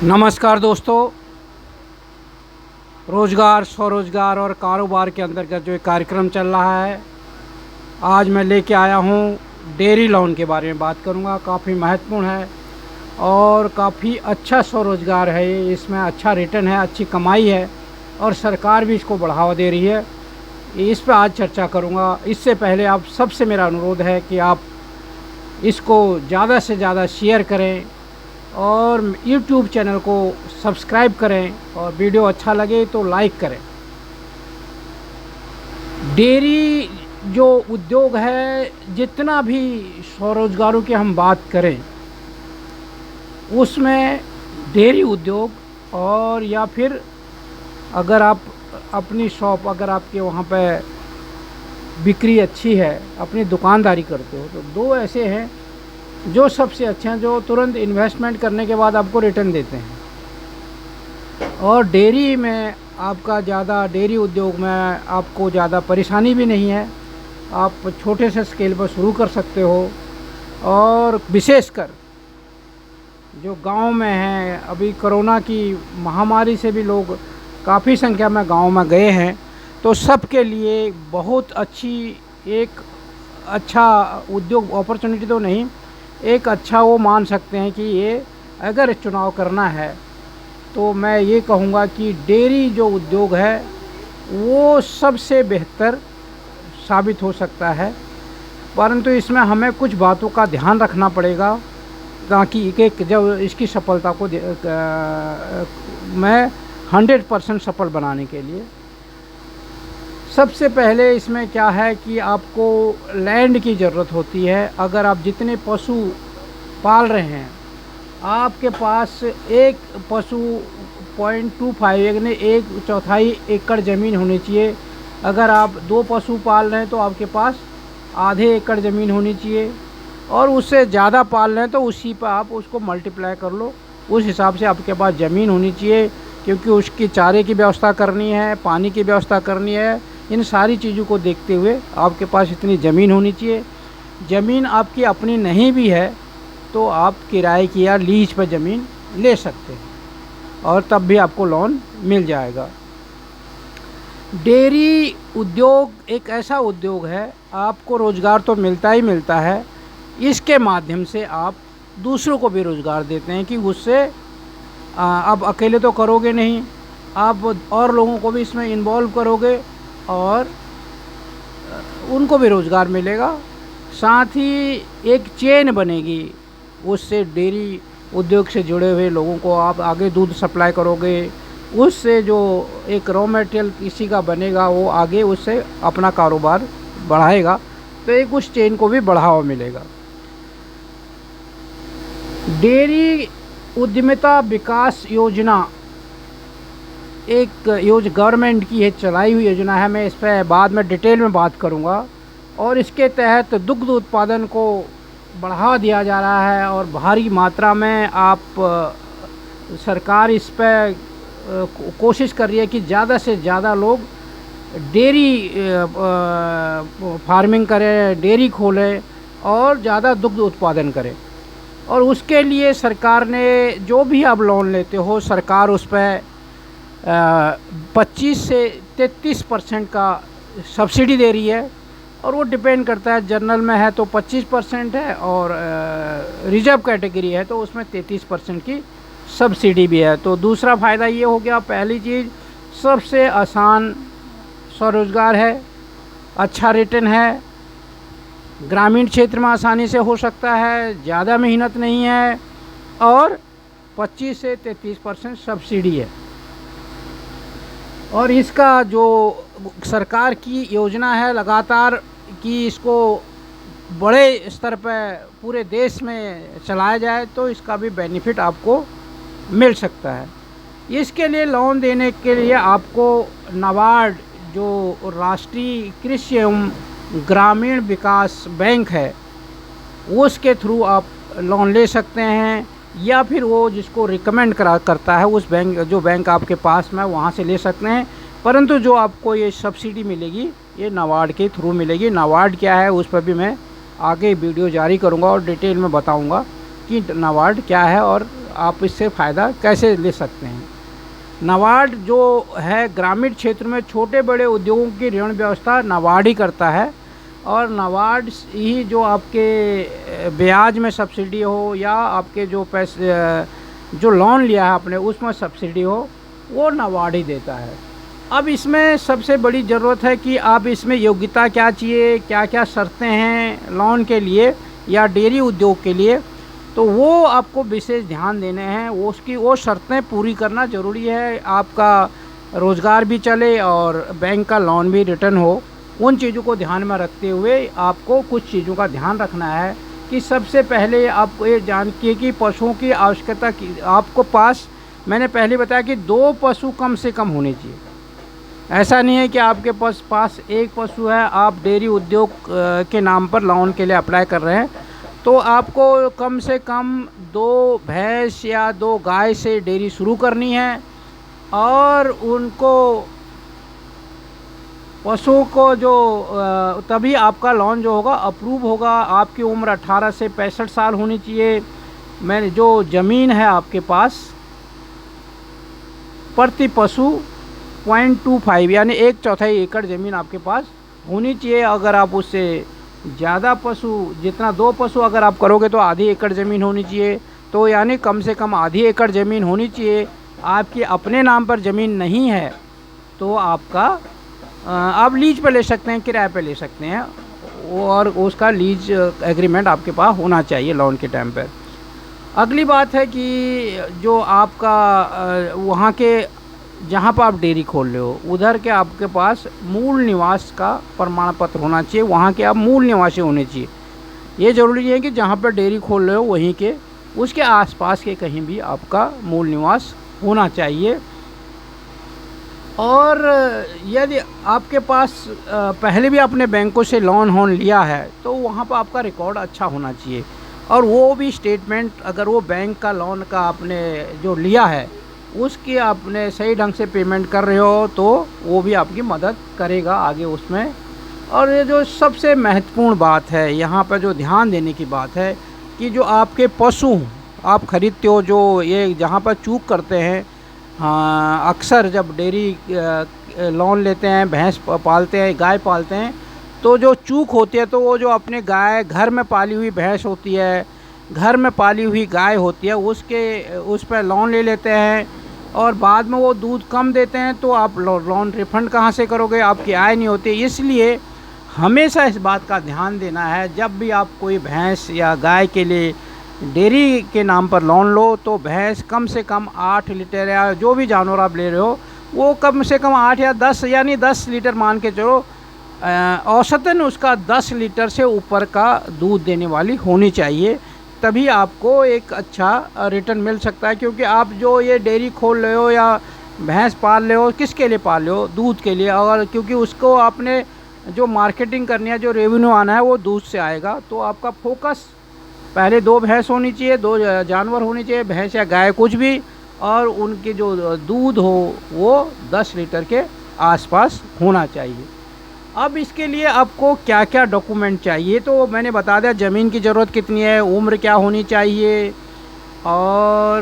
नमस्कार दोस्तों। रोज़गार, स्वरोज़गार और कारोबार के अंतर्गत जो एक कार्यक्रम चल रहा है, आज मैं लेके आया हूँ डेयरी लोन के बारे में बात करूँगा। काफ़ी महत्वपूर्ण है और काफ़ी अच्छा स्वरोज़गार है ये। इसमें अच्छा रिटर्न है, अच्छी कमाई है और सरकार भी इसको बढ़ावा दे रही है। इस पे आज चर्चा करूँगा। इससे पहले आप सबसे मेरा अनुरोध है कि आप इसको ज़्यादा से ज़्यादा शेयर करें और YouTube चैनल को सब्सक्राइब करें और वीडियो अच्छा लगे तो लाइक करें। डेयरी जो उद्योग है, जितना भी स्वरोजगारों की हम बात करें, उसमें डेयरी उद्योग और या फिर अगर आप अपनी शॉप, अगर आपके वहाँ पे बिक्री अच्छी है, अपनी दुकानदारी करते हो, तो दो ऐसे हैं जो सबसे अच्छे हैं, जो तुरंत इन्वेस्टमेंट करने के बाद आपको रिटर्न देते हैं। और डेयरी में आपका ज़्यादा, डेयरी उद्योग में आपको ज़्यादा परेशानी भी नहीं है। आप छोटे से स्केल पर शुरू कर सकते हो और विशेषकर जो गांव में हैं, अभी कोरोना की महामारी से भी लोग काफ़ी संख्या में गांव में गए हैं, तो सबके लिए बहुत अच्छी एक अच्छा उद्योग, अपॉर्चुनिटी तो नहीं, एक अच्छा वो मान सकते हैं कि ये अगर चुनाव करना है तो मैं ये कहूँगा कि डेयरी जो उद्योग है वो सबसे बेहतर साबित हो सकता है। परंतु इसमें हमें कुछ बातों का ध्यान रखना पड़ेगा ताकि जब इसकी सफलता को मैं 100% सफल बनाने के लिए, सबसे पहले इसमें क्या है कि आपको लैंड की ज़रूरत होती है। अगर आप जितने पशु पाल रहे हैं, आपके पास एक पशु 0.25 यानी 1/4 एकड़ ज़मीन होनी चाहिए। अगर आप 2 पशु पाल रहे हैं तो आपके पास आधे एकड़ ज़मीन होनी चाहिए, और उससे ज़्यादा पाल रहे हैं तो उसी पर आप उसको मल्टीप्लाई कर लो, उस हिसाब से आपके पास ज़मीन होनी चाहिए। क्योंकि उसकी चारे की व्यवस्था करनी है, पानी की व्यवस्था करनी है, इन सारी चीज़ों को देखते हुए आपके पास इतनी ज़मीन होनी चाहिए। ज़मीन आपकी अपनी नहीं भी है तो आप किराए की या लीज पर ज़मीन ले सकते हैं और तब भी आपको लोन मिल जाएगा। डेयरी उद्योग एक ऐसा उद्योग है, आपको रोज़गार तो मिलता ही मिलता है, इसके माध्यम से आप दूसरों को भी रोज़गार देते हैं कि उससे आप अकेले तो करोगे नहीं, आप और लोगों को भी इसमें इन्वॉल्व करोगे और उनको भी रोज़गार मिलेगा। साथ ही एक चेन बनेगी, उससे डेयरी उद्योग से जुड़े हुए लोगों को आप आगे दूध सप्लाई करोगे, उससे जो एक रॉ मटेरियल किसी का बनेगा वो आगे उससे अपना कारोबार बढ़ाएगा, तो एक उस चेन को भी बढ़ावा मिलेगा। डेयरी उद्यमिता विकास योजना एक गवर्नमेंट की है, चलाई हुई योजना है। मैं इस पर बाद में डिटेल में बात करूंगा। और इसके तहत दुग्ध उत्पादन को बढ़ावा दिया जा रहा है और भारी मात्रा में सरकार इस पर कोशिश कर रही है कि ज़्यादा से ज़्यादा लोग डेयरी फार्मिंग करें, डेयरी खोलें और ज़्यादा दुग्ध उत्पादन करें। और उसके लिए सरकार ने, जो भी आप लोन लेते हो, सरकार उस पर 25 से 33% का सब्सिडी दे रही है। और वो डिपेंड करता है, जनरल में है तो 25% है और रिजर्व कैटेगरी है तो उसमें 33% की सब्सिडी भी है। तो दूसरा फ़ायदा ये हो गया, पहली चीज़ सबसे आसान स्वरोज़गार है, अच्छा रिटर्न है, ग्रामीण क्षेत्र में आसानी से हो सकता है, ज़्यादा मेहनत नहीं है और 25 से 33% सब्सिडी है। और इसका जो सरकार की योजना है लगातार कि इसको बड़े स्तर पर पूरे देश में चलाया जाए, तो इसका भी बेनिफिट आपको मिल सकता है। इसके लिए लोन देने के लिए आपको नाबार्ड, जो राष्ट्रीय कृषि एवं ग्रामीण विकास बैंक है, उसके थ्रू आप लोन ले सकते हैं, या फिर वो जिसको रिकमेंड करता है उस बैंक, जो बैंक आपके पास में, वहाँ से ले सकते हैं। परंतु जो आपको ये सब्सिडी मिलेगी ये नाबार्ड के थ्रू मिलेगी। नाबार्ड क्या है उस पर भी मैं आगे वीडियो जारी करूँगा और डिटेल में बताऊँगा कि नाबार्ड क्या है और आप इससे फ़ायदा कैसे ले सकते हैं। नाबार्ड जो है ग्रामीण क्षेत्र में छोटे बड़े उद्योगों की ऋण व्यवस्था नाबार्ड ही करता है, और नाबार्ड ही जो आपके ब्याज में सब्सिडी हो या आपके जो पैसे जो लोन लिया है आपने उसमें सब्सिडी हो, वो नाबार्ड ही देता है। अब इसमें सबसे बड़ी ज़रूरत है कि आप इसमें योग्यता क्या चाहिए, क्या क्या शर्तें हैं लोन के लिए या डेयरी उद्योग के लिए, तो वो आपको विशेष ध्यान देने हैं। वो शर्तें पूरी करना ज़रूरी है। आपका रोज़गार भी चले और बैंक का लोन भी रिटर्न हो। उन चीज़ों को ध्यान में रखते हुए आपको कुछ चीज़ों का ध्यान रखना है कि सबसे पहले आपको ये जानिए कि पशुओं की आवश्यकता की आपको पास, मैंने पहले बताया कि 2 पशु कम से कम होने चाहिए। ऐसा नहीं है कि आपके पास एक पशु है, आप डेयरी उद्योग के नाम पर लोन के लिए अप्लाई कर रहे हैं, तो आपको कम से कम 2 भैंस या 2 गाय से डेयरी शुरू करनी है, और उनको पशु को जो तभी आपका लोन जो होगा अप्रूव होगा। आपकी उम्र 18 से 65 साल होनी चाहिए। मैंने जो ज़मीन है आपके पास प्रति पशु 0.25 यानी 1/4 एकड़ ज़मीन आपके पास होनी चाहिए। अगर आप उससे ज़्यादा पशु, जितना 2 पशु अगर आप करोगे तो आधी एकड़ ज़मीन होनी चाहिए, तो यानी कम से कम आधी एकड़ ज़मीन होनी चाहिए। आपकी अपने नाम पर ज़मीन नहीं है तो आपका आप लीज पे ले सकते हैं, किराए पे ले सकते हैं, और उसका लीज एग्रीमेंट आपके पास होना चाहिए लोन के टाइम पर। अगली बात है कि जो आपका वहाँ के जहाँ पर आप डेयरी खोल रहे हो उधर के आपके पास मूल निवास का प्रमाण पत्र होना चाहिए। वहाँ के आप मूल निवासी होने चाहिए। ये ज़रूरी है कि जहाँ पर डेयरी खोल रहे हो वहीं के उसके आसपास के कहीं भी आपका मूल निवास होना चाहिए। और यदि आपके पास पहले भी आपने बैंकों से लोन लिया है तो वहाँ पर आपका रिकॉर्ड अच्छा होना चाहिए, और वो भी स्टेटमेंट, अगर वो बैंक का लोन का आपने जो लिया है उसकी आपने सही ढंग से पेमेंट कर रहे हो तो वो भी आपकी मदद करेगा आगे उसमें। और ये जो सबसे महत्वपूर्ण बात है यहाँ पर जो ध्यान देने की बात है कि जो आपके पशु आप खरीदते हो, जो ये जहाँ पर चूक करते हैं, हाँ, अक्सर जब डेयरी लोन लेते हैं, भैंस पालते हैं, गाय पालते हैं, तो जो चूक होती है तो वो जो अपने गाय घर में पाली हुई भैंस होती है, घर में पाली हुई गाय होती है, उस पर लोन ले लेते हैं और बाद में वो दूध कम देते हैं, तो आप लोन रिफ़ंड कहाँ से करोगे, आपकी आय नहीं होती। इसलिए हमेशा इस बात का ध्यान देना है, जब भी आप कोई भैंस या गाय के लिए डेयरी के नाम पर लोन लो तो भैंस कम से कम 8 लीटर या जो भी जानवर आप ले रहे हो वो कम से कम 8 या 10 यानी 10 लीटर मान के चलो, औसतन उसका 10 लीटर से ऊपर का दूध देने वाली होनी चाहिए, तभी आपको एक अच्छा रिटर्न मिल सकता है। क्योंकि आप जो ये डेयरी खोल रहे हो या भैंस पाल रहे हो, किसके लिए पाल रहे हो? दूध के लिए। और क्योंकि उसको आपने जो मार्केटिंग करनी है, जो रेवेन्यू आना है वो दूध से आएगा, तो आपका फोकस पहले 2 भैंस होनी चाहिए, 2 जानवर होनी चाहिए, भैंस या गाय कुछ भी, और उनके जो दूध हो वो 10 लीटर के आसपास होना चाहिए। अब इसके लिए आपको क्या क्या डॉक्यूमेंट चाहिए तो मैंने बता दिया, ज़मीन की ज़रूरत कितनी है, उम्र क्या होनी चाहिए, और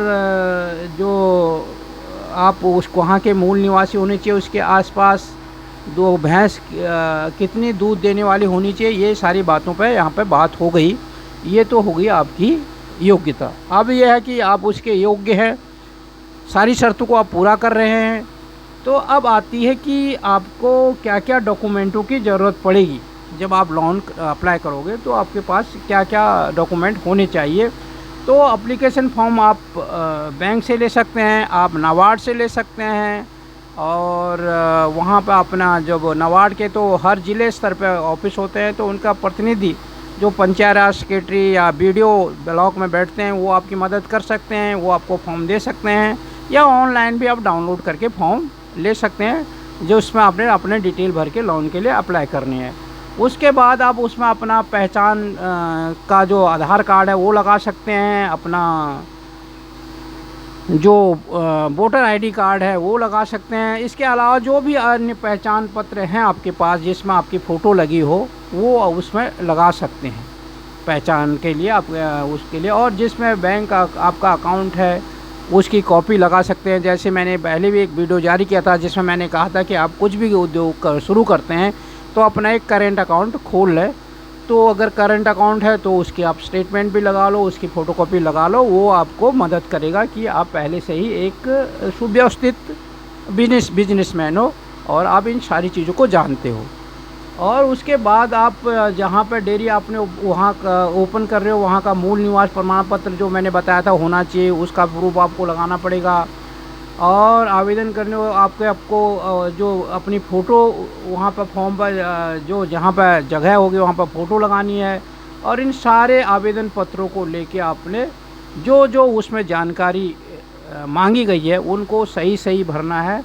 जो आप उसको वहाँ के मूल निवासी होने चाहिए, उसके आसपास 2 भैंस कितनी दूध देने वाली होनी चाहिए, ये सारी बातों पर यहाँ पर बात हो गई। ये तो हो गई आपकी योग्यता। अब यह है कि आप उसके योग्य हैं, सारी शर्तों को आप पूरा कर रहे हैं, तो अब आती है कि आपको क्या क्या डॉक्यूमेंटों की ज़रूरत पड़ेगी। जब आप लोन अप्लाई करोगे तो आपके पास क्या क्या डॉक्यूमेंट होने चाहिए। तो एप्लीकेशन फॉर्म आप बैंक से ले सकते हैं, आप नाबार्ड से ले सकते हैं, और वहाँ पर अपना जब नाबार्ड के तो हर ज़िले स्तर पर ऑफिस होते हैं, तो उनका प्रतिनिधि जो पंचायत राज सेक्रेटरी या बीडीओ ब्लॉक में बैठते हैं वो आपकी मदद कर सकते हैं, वो आपको फॉर्म दे सकते हैं, या ऑनलाइन भी आप डाउनलोड करके फॉर्म ले सकते हैं, जो उसमें आपने अपने डिटेल भर के लोन के लिए अप्लाई करनी है। उसके बाद आप उसमें अपना पहचान का जो आधार कार्ड है वो लगा सकते हैं, अपना जो वोटर आईडी कार्ड है वो लगा सकते हैं। इसके अलावा जो भी अन्य पहचान पत्र हैं आपके पास जिसमें आपकी फ़ोटो लगी हो वो उसमें लगा सकते हैं। पहचान के लिए आप उसके लिए, और जिसमें बैंक आपका अकाउंट है उसकी कॉपी लगा सकते हैं। जैसे मैंने पहले भी एक वीडियो जारी किया था जिसमें मैंने कहा था कि आप कुछ भी उद्योग शुरू करते हैं तो अपना एक करेंट अकाउंट खोल लें। तो अगर करंट अकाउंट है तो उसकी आप स्टेटमेंट भी लगा लो, उसकी फ़ोटोकॉपी लगा लो, वो आपको मदद करेगा कि आप पहले से ही एक सुव्यवस्थित बिजनेसमैन हो और आप इन सारी चीज़ों को जानते हो। और उसके बाद आप जहाँ पर डेयरी आपने वहाँ का ओपन कर रहे हो वहाँ का मूल निवास प्रमाण पत्र जो मैंने बताया था होना चाहिए, उसका प्रूफ आपको लगाना पड़ेगा। और आवेदन करने आपको जो अपनी फ़ोटो वहाँ पर फॉर्म पर जो जहाँ पर जगह होगी वहाँ पर फ़ोटो लगानी है। और इन सारे आवेदन पत्रों को लेके आपने जो जो उसमें जानकारी मांगी गई है उनको सही सही भरना है,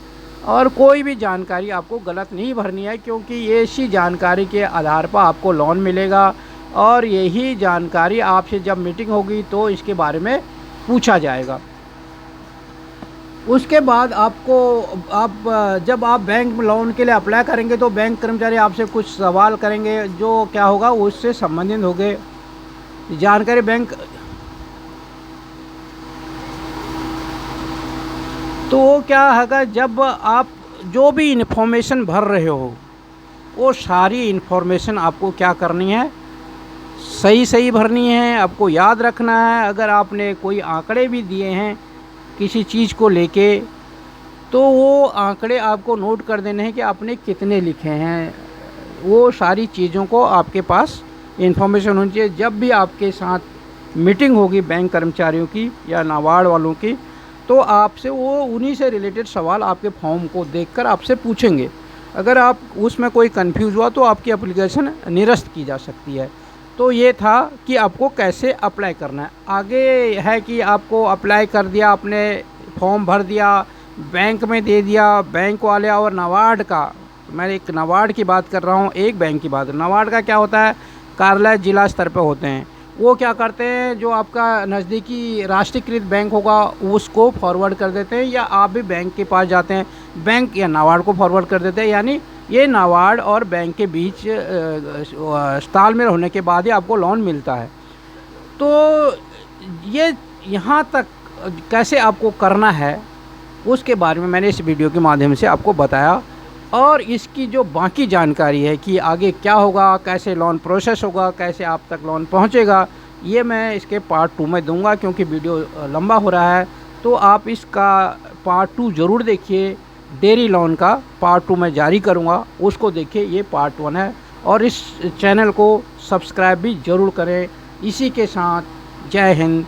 और कोई भी जानकारी आपको गलत नहीं भरनी है, क्योंकि ये इसी जानकारी के आधार पर आपको लोन मिलेगा। और यही जानकारी आपसे जब मीटिंग होगी तो इसके बारे में पूछा जाएगा। उसके बाद जब आप बैंक में लोन के लिए अप्लाई करेंगे तो बैंक कर्मचारी आपसे कुछ सवाल करेंगे, जो क्या होगा उससे संबंधित होंगे जानकारी बैंक। तो वो क्या होगा, जब आप जो भी इन्फॉर्मेशन भर रहे हो वो सारी इन्फॉर्मेशन आपको क्या करनी है, सही सही भरनी है, आपको याद रखना है। अगर आपने कोई आंकड़े भी दिए हैं किसी चीज़ को लेके तो वो आंकड़े आपको नोट कर देने हैं कि आपने कितने लिखे हैं। वो सारी चीज़ों को आपके पास इन्फॉर्मेशन होनी चाहिए। जब भी आपके साथ मीटिंग होगी बैंक कर्मचारियों की या नाबार्ड वालों की, तो आपसे वो उन्हीं से रिलेटेड सवाल आपके फॉर्म को देखकर आपसे पूछेंगे। अगर आप उसमें कोई कंफ्यूज हुआ तो आपकी एप्लीकेशन निरस्त की जा सकती है। तो ये था कि आपको कैसे अप्लाई करना है। आगे है कि आपको अप्लाई कर दिया, आपने फॉर्म भर दिया, बैंक में दे दिया, बैंक वाले और नाबार्ड का, मैं एक नाबार्ड की बात कर रहा हूँ, एक बैंक की बात। नाबार्ड का क्या होता है, कार्यालय जिला स्तर पे होते हैं। वो क्या करते हैं, जो आपका नज़दीकी राष्ट्रीयकृत बैंक होगा उसको फॉरवर्ड कर देते हैं, या आप भी बैंक के पास जाते हैं, बैंक या नाबार्ड को फॉरवर्ड कर देते हैं। यानी ये नाबार्ड और बैंक के बीच तालमेल होने के बाद ही आपको लोन मिलता है। तो ये यहाँ तक कैसे आपको करना है उसके बारे में मैंने इस वीडियो के माध्यम से आपको बताया। और इसकी जो बाकी जानकारी है कि आगे क्या होगा, कैसे लोन प्रोसेस होगा, कैसे आप तक लोन पहुंचेगा, ये मैं इसके पार्ट 2 में दूंगा, क्योंकि वीडियो लंबा हो रहा है। तो आप इसका पार्ट 2 ज़रूर देखिए। डेयरी लोन का पार्ट 2 मैं जारी करूंगा, उसको देखिए। ये पार्ट 1 है। और इस चैनल को सब्सक्राइब भी ज़रूर करें। इसी के साथ जय हिंद।